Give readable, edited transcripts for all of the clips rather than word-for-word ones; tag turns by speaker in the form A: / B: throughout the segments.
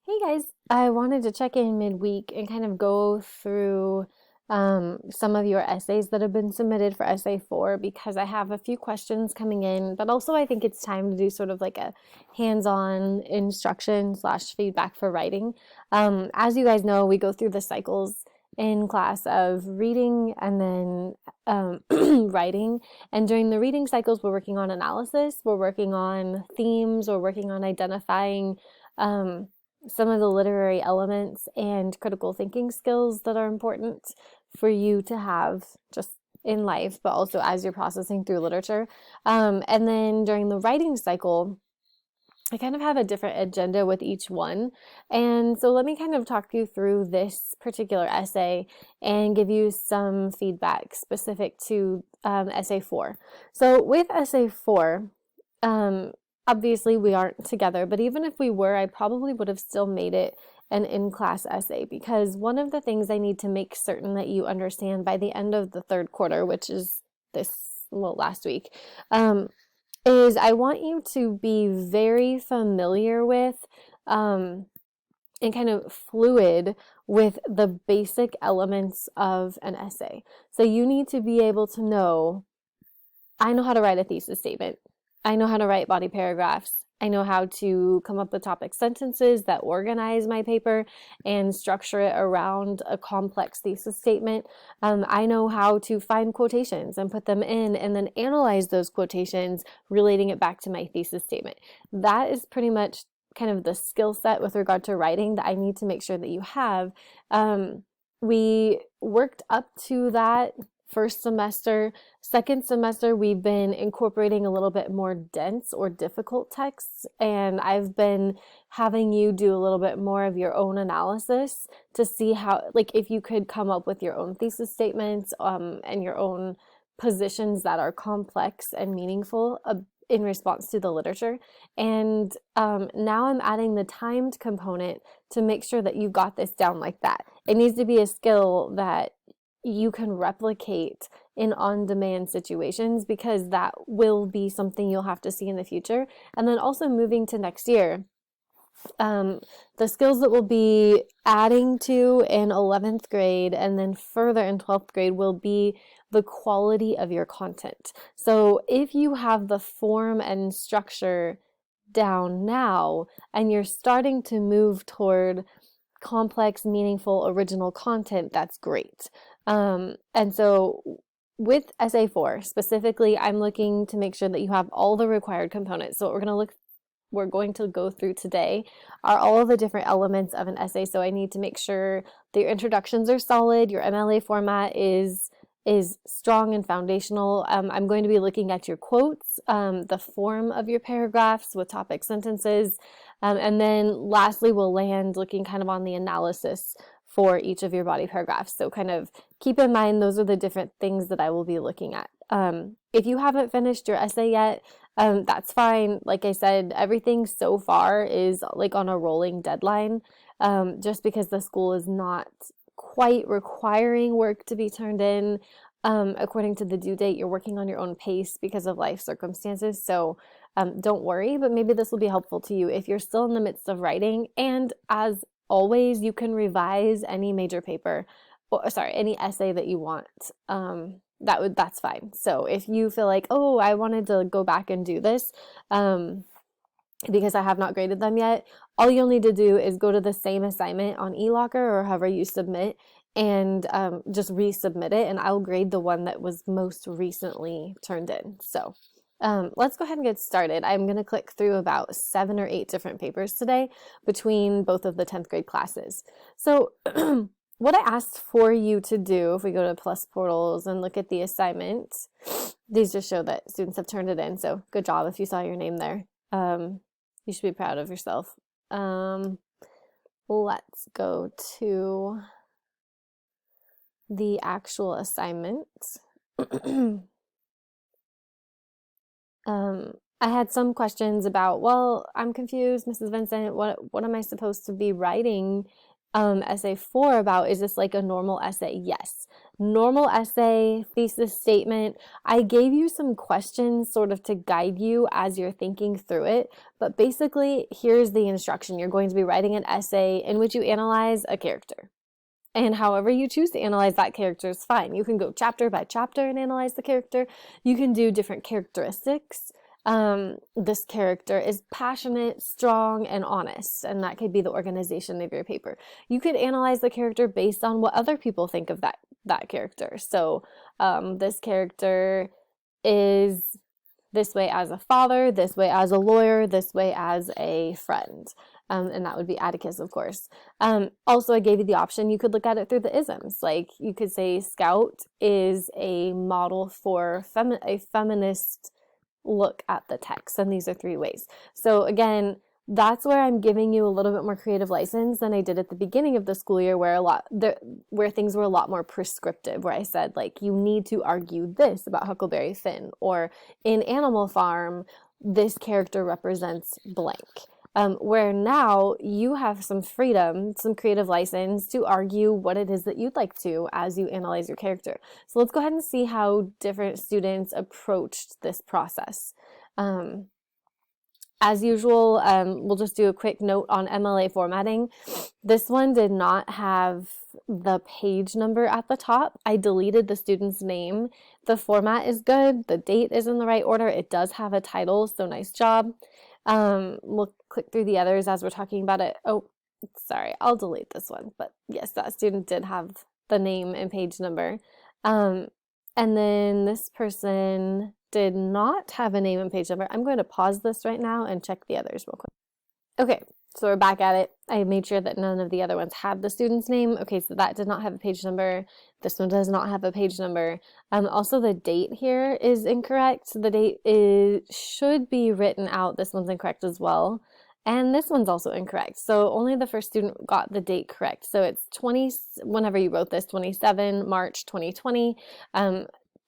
A: Hey guys, I wanted to check in midweek and kind of go through some of your essays that have been submitted for Essay 4 because I have a few questions coming in, but also I think it's time to do sort of like a hands-on instruction slash feedback for writing. As you guys know, we go through the cycles in class of reading and then writing. And during the reading cycles, we're working on analysis, we're working on themes, we're working on identifying um, some of the literary elements and critical thinking skills that are important for you to have just in life, but also as you're processing through literature. And then during the writing cycle, I kind of have a different agenda with each one. And so let me kind of talk you through this particular essay and give you some feedback specific to essay 4. So with essay 4, um, obviously we aren't together, but even if we were, I probably would have still made it an in-class essay because one of the things I need to make certain that you understand by the end of the third quarter, which is last week, is I want you to be very familiar with um, and kind of fluid with the basic elements of an essay. So you need to be able to know, I know how to write a thesis statement. I know how to write body paragraphs. I know how to come up with topic sentences that organize my paper and structure it around a complex thesis statement. I know how to find quotations and put them in and then analyze those quotations, relating it back to my thesis statement. That is pretty much kind of the skill set with regard to writing that I need to make sure that you have. We worked up to that first semester. Second semester, we've been incorporating a little bit more dense or difficult texts, and I've been having you do a little bit more of your own analysis to see how, like, if you could come up with your own thesis statements and your own positions that are complex and meaningful in response to the literature. And now I'm adding the timed component to make sure that you got this down like that. It needs to be a skill that you can replicate in on-demand situations because that will be something you'll have to see in the future. And then also moving to next year, the skills that we'll be adding to in 11th grade and then further in 12th grade will be the quality of your content. So if you have the form and structure down now and you're starting to move toward complex, meaningful, original content, that's great. And so with Essay 4 specifically, I'm looking to make sure that you have all the required components. So what we're going to go through today are all of the different elements of an essay. So I need to make sure that your introductions are solid, your MLA format is strong and foundational. I'm going to be looking at your quotes, the form of your paragraphs with topic sentences, and then lastly, we'll land looking kind of on the analysis for each of your body paragraphs. So kind of keep in mind those are the different things that I will be looking at. If you haven't finished your essay yet, that's fine. Like I said, everything so far is like on a rolling deadline, just because the school is not quite requiring work to be turned in according to the due date. You're working on your own pace because of life circumstances. So don't worry, but maybe this will be helpful to you if you're still in the midst of writing. And as always, you can revise any major paper, or sorry, any essay that you want. That's fine. So if you feel like, oh, I wanted to go back and do this, because I have not graded them yet, all you'll need to do is go to the same assignment on eLocker or however you submit and just resubmit it, and I'll grade the one that was most recently turned in. So let's go ahead and get started. I'm going to click through about 7 or 8 different papers today between both of the 10th grade classes. So what I asked for you to do, if we go to Plus Portals and look at the assignment, these just show that students have turned it in. So good job if you saw your name there. You should be proud of yourself. Let's go to the actual assignment. I had some questions about, well, I'm confused, Mrs. Vincent, what am I supposed to be writing essay 4 about, is this like a normal essay? Yes. Normal essay, thesis statement. I gave you some questions sort of to guide you as you're thinking through it, but basically here's the instruction. You're going to be writing an essay in which you analyze a character. And however you choose to analyze that character is fine. You can go chapter by chapter and analyze the character. You can do different characteristics. This character is passionate, strong, and honest, and that could be the organization of your paper. You could analyze the character based on what other people think of that character. So this character is this way as a father, this way as a lawyer, this way as a friend. And that would be Atticus, of course. Also, I gave you the option. You could look at it through the isms. Like, you could say Scout is a model for a feminist look at the text, and these are 3 ways. So again, that's where I'm giving you a little bit more creative license than I did at the beginning of the school year, where things were a lot more prescriptive, where I said, like, you need to argue this about Huckleberry Finn, or in Animal Farm, this character represents blank. Where now you have some freedom, some creative license to argue what it is that you'd like to as you analyze your character. So let's go ahead and see how different students approached this process. As usual, we'll just do a quick note on MLA formatting. This one did not have the page number at the top. I deleted the student's name. The format is good. The date is in the right order. It does have a title, so nice job. We'll click through the others as we're talking about it. Oh, sorry, I'll delete this one. But yes, that student did have the name and page number. And then this person did not have a name and page number. I'm going to pause this right now and check the others real quick. Okay, so we're back at it. I made sure that none of the other ones had the student's name. Okay, so that did not have a page number. This one does not have a page number. Also, the date here is incorrect. The date should be written out. This one's incorrect as well. And this one's also incorrect. So only the first student got the date correct. So it's whenever you wrote this, 27 March 2020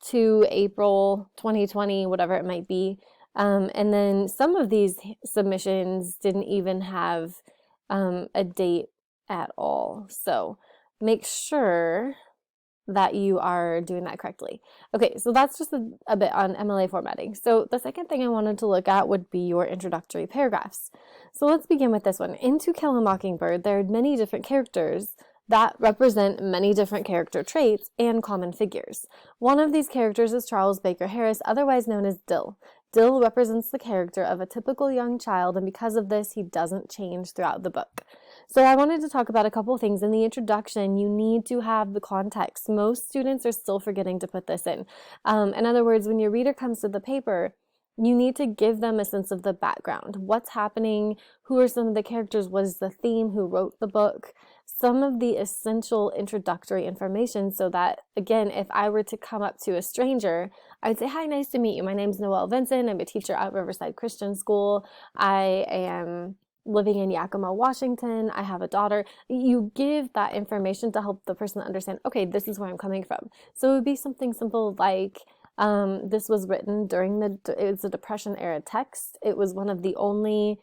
A: to April 2020, whatever it might be. And then some of these submissions didn't even have a date at all. So make sure that you are doing that correctly. Okay, so that's just a bit on MLA formatting. So the second thing I wanted to look at would be your introductory paragraphs. So let's begin with this one. In To Kill a Mockingbird, there are many different characters that represent many different character traits and common figures. One of these characters is Charles Baker Harris, otherwise known as Dill. Dill represents the character of a typical young child, and because of this, he doesn't change throughout the book. So I wanted to talk about a couple things. In the introduction, you need to have the context. Most students are still forgetting to put this in. In other words, when your reader comes to the paper, you need to give them a sense of the background. What's happening? Who are some of the characters? What is the theme? Who wrote the book? Some of the essential introductory information, so that, again, if I were to come up to a stranger, I would say, hi, nice to meet you. My name's Noelle Vincent. I'm a teacher at Riverside Christian School. I am living in Yakima, Washington. I have a daughter. You give that information to help the person understand, okay, this is where I'm coming from. So it would be something simple like, this was written during it's a Depression era text. It was one of the only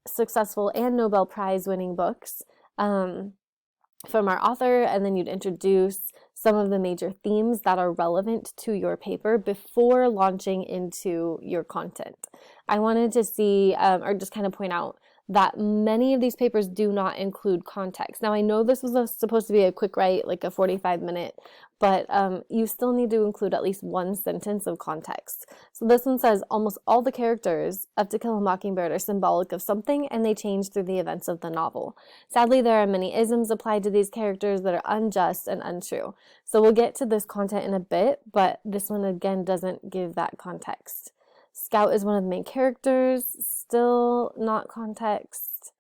A: successful and Nobel Prize winning books from our author, and then you'd introduce some of the major themes that are relevant to your paper before launching into your content. I wanted to see, or just kind of point out that many of these papers do not include context. Now, I know this was supposed to be a quick write, like a 45-minute, but you still need to include at least one sentence of context. So this one says, almost all the characters of To Kill a Mockingbird are symbolic of something, and they change through the events of the novel. Sadly, there are many isms applied to these characters that are unjust and untrue. So we'll get to this content in a bit, but this one again doesn't give that context. Scout is one of the main characters, still not context.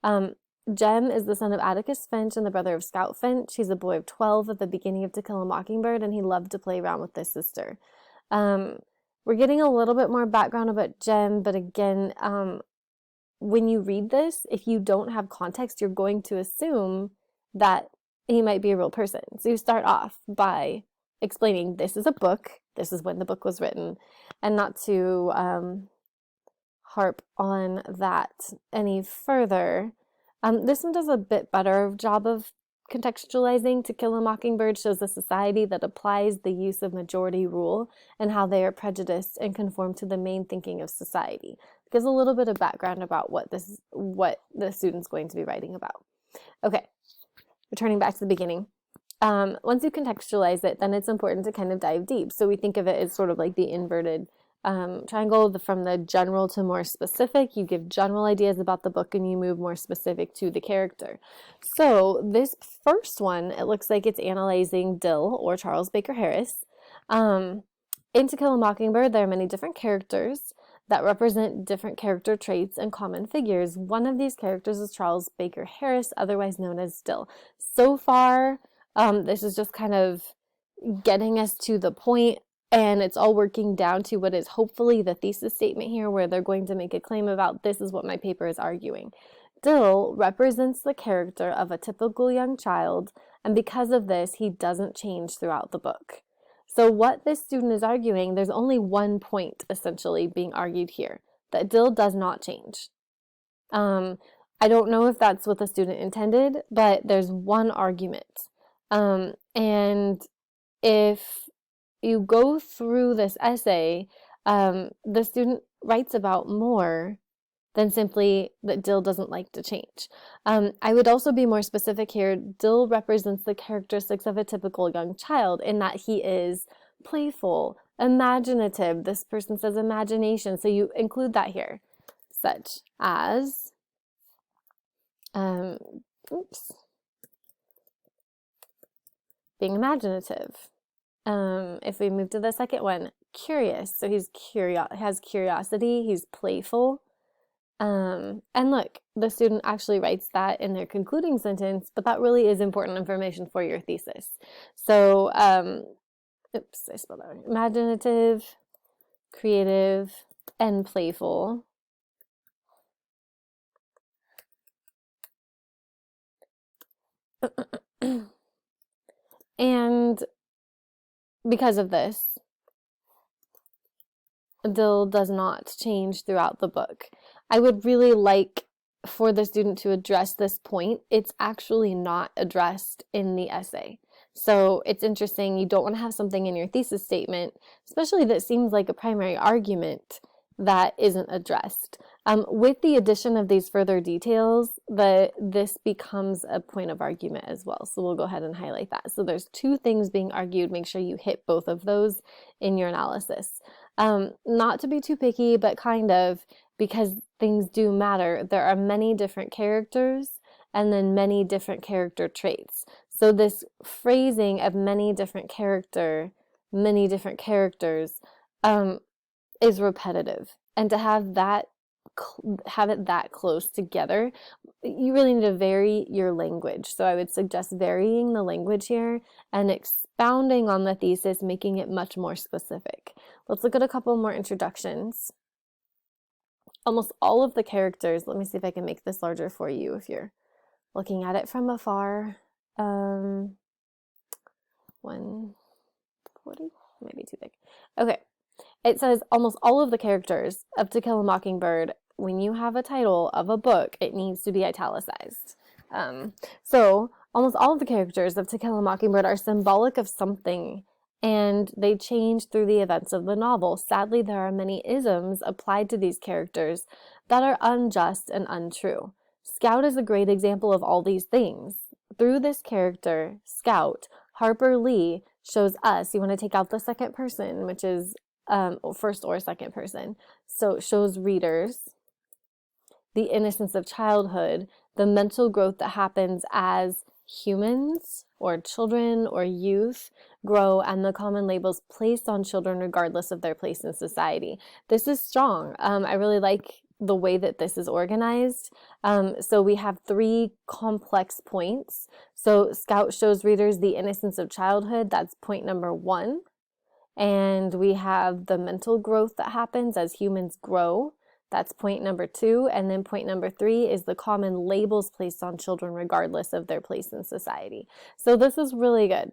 A: Jem is the son of Atticus Finch and the brother of Scout Finch. He's a boy of 12 at the beginning of To Kill a Mockingbird, and he loved to play around with his sister. We're getting a little bit more background about Jem, but again, when you read this, if you don't have context, you're going to assume that he might be a real person. So you start off by explaining this is a book, this is when the book was written, and not to harp on that any further. This one does a bit better job of contextualizing. To Kill a Mockingbird shows a society that applies the use of majority rule and how they are prejudiced and conform to the main thinking of society. It gives a little bit of background about what the student's going to be writing about. Okay, returning back to the beginning. Once you contextualize it, then it's important to kind of dive deep. So we think of it as sort of like the inverted triangle, from the general to more specific. You give general ideas about the book and you move more specific to the character. So this first one, it looks like it's analyzing Dill, or Charles Baker Harris. In To Kill a Mockingbird, there are many different characters that represent different character traits and common figures. One of these characters is Charles Baker Harris, otherwise known as Dill. So far, this is just kind of getting us to the point, and it's all working down to what is hopefully the thesis statement here, where they're going to make a claim about this is what my paper is arguing. Dill represents the character of a typical young child, and because of this, he doesn't change throughout the book. So what this student is arguing, there's only one point essentially being argued here, that Dill does not change. I don't know if that's what the student intended, but there's one argument. And if you go through this essay, the student writes about more than simply that Dill doesn't like to change. I would also be more specific here. Dill represents the characteristics of a typical young child in that he is playful, imaginative. This person says imagination, so you include that here, such as, being imaginative. If we move to the second one, curious. So he's has curiosity, he's playful. And look, the student actually writes that in their concluding sentence, but that really is important information for your thesis. So, I spelled that wrong. Imaginative, creative, and playful. And because of this, Dill does not change throughout the book. I would really like for the student to address this point. It's actually not addressed in the essay. So it's interesting, you don't want to have something in your thesis statement, especially that seems like a primary argument, that isn't addressed. With the addition of these further details, this becomes a point of argument as well. So we'll go ahead and highlight that. So there's two things being argued. Make sure you hit both of those in your analysis. Not to be too picky, but kind of, because things do matter. There are many different characters and then many different character traits. So this phrasing of many different characters, is repetitive. And to have it that close together, you really need to vary your language. So I would suggest varying the language here and expounding on the thesis, making it much more specific. Let's look at a couple more introductions. Almost all of the characters, let me see if I can make this larger for you if you're looking at it from afar. 140, maybe too big. Okay. It says almost all of the characters of To Kill a Mockingbird, when you have a title of a book, it needs to be italicized. So almost all of the characters of To Kill a Mockingbird are symbolic of something, and they change through the events of the novel. Sadly, there are many isms applied to these characters that are unjust and untrue. Scout is a great example of all these things. Through this character, Scout, Harper Lee shows us, you want to take out the second person, which is first or second person, so it shows readers the innocence of childhood, the mental growth that happens as humans or children or youth grow, and the common labels placed on children regardless of their place in society. This is strong. I really like the way that this is organized. So we have three complex points. So Scout shows readers the innocence of childhood. That's point number 1. And we have the mental growth that happens as humans grow. That's point number 2. And then point number 3 is the common labels placed on children regardless of their place in society. So this is really good.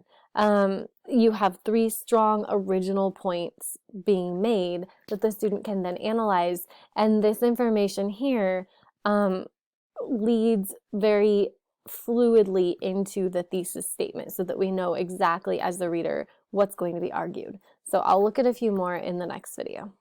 A: You have 3 strong original points being made that the student can then analyze. And this information here leads very fluidly into the thesis statement so that we know exactly as the reader what's going to be argued. So I'll look at a few more in the next video.